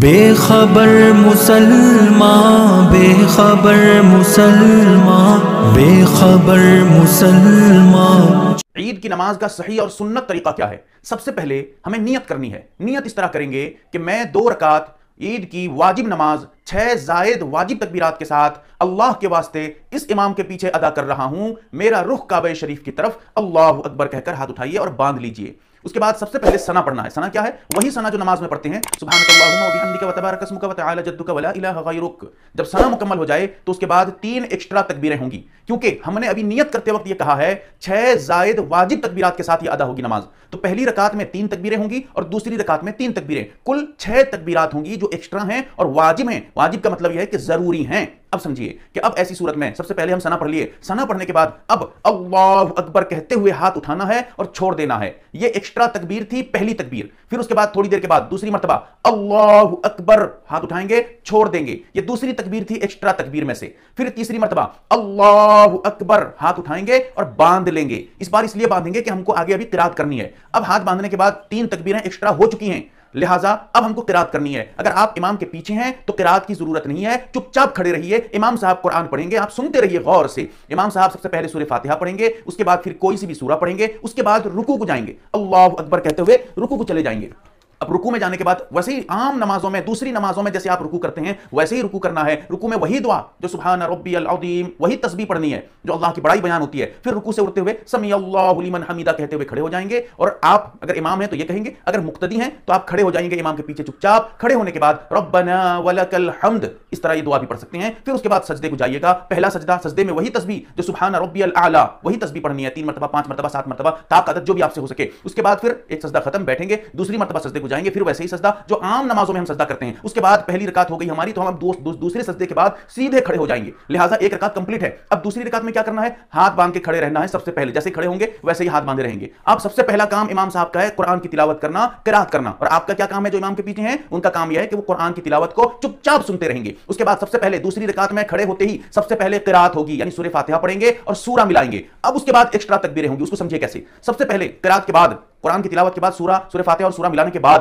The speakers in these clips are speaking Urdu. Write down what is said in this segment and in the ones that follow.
بے خبر مسلمان، بے خبر مسلمان، بے خبر مسلمان۔ عید کی نماز کا صحیح اور سنت طریقہ کیا ہے؟ سب سے پہلے ہمیں نیت کرنی ہے۔ نیت اس طرح کریں گے کہ میں 2 رکعت عید کی واجب نماز 6 زائد واجب تکبیرات کے ساتھ اللہ کے واسطے اس امام کے پیچھے ادا کر رہا ہوں۔ میرا رخ کعبہ شریف کی طرف، اللہ اکبر کہہ کر ہاتھ اٹھائیے اور باندھ لیجئے۔ اس کے بعد سب سے پہلے ثنا پڑھنا ہے۔ ثنا کیا ہے؟ وہی ثنا جو نماز میں پڑھتے ہیں، سبحانک اللہم و بحمدک و تبارک اسمک و تعالی جدک ولا الہ غیرک۔ جب ثنا مکمل ہو جائے تو اس کے بعد 3 ایکسٹرا تکبیریں ہوں گی، کیونکہ ہم نے ابھی نیت کرتے وقت یہ کہا ہے 6 زائد واجب تکبیرات کے ساتھ یہ ادا ہوگی نماز۔ تو پہلی رکعت میں 3 تکبیریں ہوں گی اور دوسری رکعت میں 3 تکبیریں، کل 6 تکبیرات ہوں گی جو ایکسٹرا ہیں اور واجب ہیں۔ واجب کا مطلب یہ ہے کہ ضروری ہیں۔ اب سمجھیے کہ اب ایسی صورت میں سب سے پہلے ہم ثنا پڑھ لیے۔ ثنا پڑھنے کے بعد اب اللہ اکبر کہتے ہوئے ہاتھ اٹھانا ہے اور چھوڑ دینا ہے۔ یہ ایکسٹرا تکبیر تھی، پہلی تکبیر۔ پھر اس کے بعد تھوڑی دیر کے بعد دوسری مرتبہ اللہ اکبر، ہاتھ اٹھائیں گے، چھوڑ دیں گے۔ یہ دوسری تکبیر تھی ایکسٹرا تکبیر میں سے۔ پھر تیسری مرتبہ اللہ اکبر، ہاتھ اٹھائیں گے اور باندھ لیں گے۔ اس بار اس لیے باندھیں گے کہ ہم کو آگے ابھی قرات کرنی ہے۔ اب ہاتھ باندھنے کے بعد 3 تکبیریں ایکسٹرا ہو چکی ہیں، لہٰذا اب ہم کو قرات کرنی ہے۔ اگر آپ امام کے پیچھے ہیں تو قرات کی ضرورت نہیں ہے، چپ چاپ کھڑے رہیے۔ امام صاحب قرآن پڑھیں گے، آپ سنتے رہیے غور سے۔ امام صاحب سب سے پہلے سورہ فاتحہ پڑھیں گے، اس کے بعد پھر کوئی سی بھی سورہ پڑھیں گے، اس کے بعد رکوع کو جائیں گے، اللہ اکبر کہتے ہوئے رکوع کو چلے جائیں گے۔ اب رکوع میں جانے کے بعد ویسے ہی عام نمازوں میں، دوسری نمازوں میں جیسے آپ رکوع کرتے ہیں ویسے ہی رکوع کرنا ہے۔ رکوع میں وہی دعا جو سبحان ربی العظیم، وہی تسبیح پڑھنی ہے جو اللہ کی بڑائی بیان ہوتی ہے۔ پھر رکوع سے اٹھتے ہوئے سمی اللہ لمن حمیدہ کہتے ہوئے کھڑے ہو جائیں گے، اور آپ اگر امام ہیں تو یہ کہیں گے، اگر مقتدی ہیں تو آپ کھڑے ہو جائیں گے امام کے پیچھے چپ چاپ۔ کھڑے ہونے کے بعد ربنا ولک الحمد، اس طرح یہ دعا بھی پڑھ سکتے ہیں۔ پھر اس کے بعد سجدے کو جائیے گا۔ پہلا سجدہ، سجدے میں وہی تسبیح جو سبحان ربی الاعلی، وہی تسبیح پڑھنی ہے 3 مرتبہ، 5 مرتبہ، 7 مرتبہ، طاقت عدد جو بھی آپ سے ہو سکے۔ اس کے بعد پھر ایک سجدہ ختم، بیٹھیں گے، دوسری مرتبہ سجدے کو جائیں گے، پھر ویسے ہی سجدہ جو عام نمازوں میں ہم سجدہ کرتے ہیں۔ اس کے بعد پہلی رکعت ہو گئی ہماری تو ہم دوسرے سجدے کے بعد سیدھے کھڑے ہو جائیں گے، لہٰذا ایک رکعت کمپلیٹ ہے۔ اب دوسری رکعت میں کیا کرنا ہے؟ ہاتھ باندھ کے کھڑے رہنا ہے۔ سب سے پہلے جیسے کھڑے ہوں گے ویسے ہی ہاتھ باندھے رہیں گے۔ اب سب سے پہلا کام امام صاحب کا ہے قرآن کی تلاوت کرنا، قرات کرنا، اور آپ کا کیا کام ہے جو امام کے پیچھے ہیں؟ ان کا کام یہ ہے کہ وہ قرآن کی تلاوت کو چپ چاپ سنتے رہیں گے۔ اس کے بعد سب سے پہلے دوسری رکعت میں کھڑے ہوتے ہی سب سے پہلے قرات ہوگی، یعنی سورہ فاتحہ پڑھیں گے اور سورہ ملائیں گے۔ اب اس کے بعد ایکسٹرا تکبیریں ہوں گی، اس کو سمجھیے کیسے۔ سب سے پہلے قرات کے بعد، قرآن کی تلاوت کے بعد سورہ فاتحہ اور سورہ ملانے کے بعد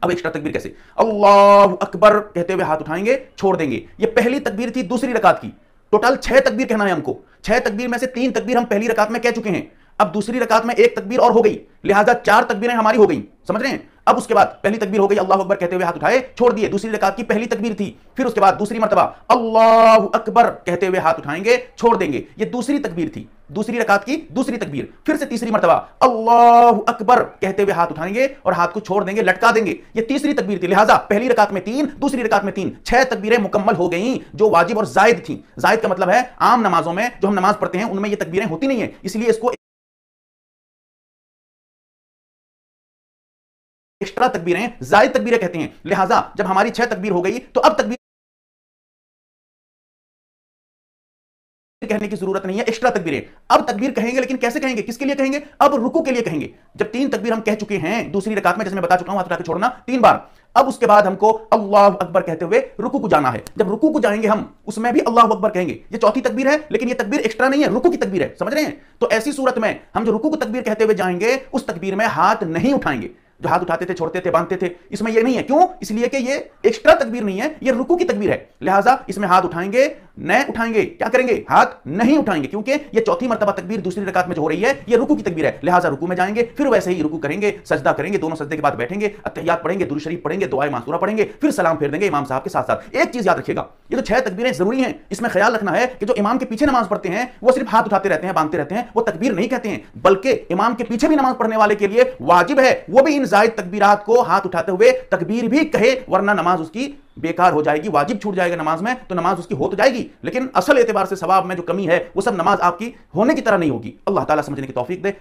اب ایکسٹرا تکبیر کیسے؟ اللہ اکبر کہتے ہوئے ہاتھ اٹھائیں گے، چھوڑ دیں گے۔ یہ پہلی تکبیر تھی دوسری رکعت کی۔ ٹوٹل 6 تکبیر کہنا ہے ہم کو۔ 6 تکبیر میں سے 3 تکبیر ہم پہلی رکعت میں کہہ چکے ہیں۔ اب دوسری رکعت میں 1 تکبیر اور ہو گئی، لہٰذا 4 تکبیریں ہماری ہو گئیں، سمجھ رہے ہیں؟ اب اس کے بعد پہلی تکبیر ہو گئی اللہ اکبر کہتے ہوئے ہاتھ اٹھائے، چھوڑ دیے، دوسری رکعت کی پہلی تکبیر تھی۔ پھر اس کے بعد دوسری مرتبہ اللہ اکبر کہتے ہوئے ہاتھ اٹھائیں گے، چھوڑ دیں گے، یہ دوسری تکبیر تھی، دوسری رکعت کی دوسری تکبیر۔ پھر سے تیسری مرتبہ اللہ اکبر کہتے ہوئے ہاتھ اٹھائیں گے اور ہاتھ کو چھوڑ دیں گے، لٹکا دیں گے، یہ تیسری تکبیر تھی، لہٰذا پہلی رکعت میں 3، دوسری رکعت میں 3، 6 تکبیریں مکمل ہو گئیں جو واجب اور زائد تھیں۔ زائد کا مطلب ہے عام نمازوں میں جو ہم نماز پڑھتے ہیں ان میں یہ تکبیریں ہوتی نہیں ہیں، اس لیے اس کو ایکسٹرا تکبیریں، زائد تکبیریں کہتے ہیں۔ لہٰذا جب ہماری 6 تکبیر ہو گئی تو اب تکبیر کہنے کی ضرورت نہیں ہے، ایکسٹرا تکبیریں۔ اب تکبیر کہیں گے، لیکن کیسے کہیں گے؟ کس کے لیے کہیں گے؟ اب رکوع کے لیے کہیں گے۔ جب 3 تکبیر ہم کہہ چکے ہیں دوسری رکعت میں، جیسے میں بتا چکا ہوں ہاتھ اٹھا کے چھوڑنا 3 بار، اب اس کے بعد ہم کو اللہ اکبر کہتے ہوئے رکوع کو جانا ہے۔ جب رکوع کو جائیں گے ہم، اس میں بھی اللہ اکبر کہیں گے۔ یہ چوتھی تکبیر ہے، لیکن یہ تکبیر ایکسٹرا نہیں ہے، رکوع کی تکبیر ہے، سمجھ رہے ہیں؟ تو ایسی صورت میں ہم جو رکوع کو تکبیر کہتے ہوئے جائیں گے اس تکبیر میں ہاتھ نہیں اٹھائیں گے، جو ہاتھ اٹھاتے تھے، چھوڑتے تھے، باندھتے تھے، اس میں یہ نہیں ہے۔ کیوں؟ اس لیے کہ یہ ایکسٹرا تکبیر نہیں ہے، یہ رکوع کی تکبیر ہے، لہٰذا اس میں ہاتھ اٹھائیں گے نہ اٹھائیں گے، کیا کریں گے؟ ہاتھ نہیں اٹھائیں گے، کیونکہ یہ چوتھی مرتبہ تکبیر دوسری رکعت میں جو ہو رہی ہے یہ رکوع کی تکبیر ہے، لہٰذا رکوع میں جائیں گے، پھر ویسے ہی رکوع کریں گے، سجدہ کریں گے، دونوں سجدے کے بعد بیٹھیں گے، اتحیات پڑھیں گے، درود شریف پڑھیں گے، دعائے معصورہ پڑھیں گے، پھر سلام پھیر دیں گے امام صاحب کے ساتھ ساتھ۔ ایک چیز یاد رکھیے گا، یہ جو 6 تکبیریں ضروری ہیں، اس میں خیال رکھنا ہے کہ جو امام کے پیچھے نماز پڑھتے ہیں وہ صرف ہاتھ اٹھاتے رہتے ہیں، باندھتے رہتے ہیں، وہ تکبیر نہیں کہتے ہیں، بلکہ امام کے پیچھے بھی نماز پڑھنے والے کے لیے واجب ہے وہ بھی ان زائد تکبیرات کو ہاتھ اٹھاتے ہوئے تکبیر بھی کہے، ورنہ نماز اس کی بیکار ہو جائے گی، واجب چھوٹ جائے گا نماز میں، تو نماز اس کی ہو تو جائے گی، لیکن اصل اعتبار سے ثواب میں جو کمی ہے وہ سب نماز آپ کی ہونے کی طرح نہیں ہوگی۔ اللہ تعالیٰ سمجھنے کی توفیق دے۔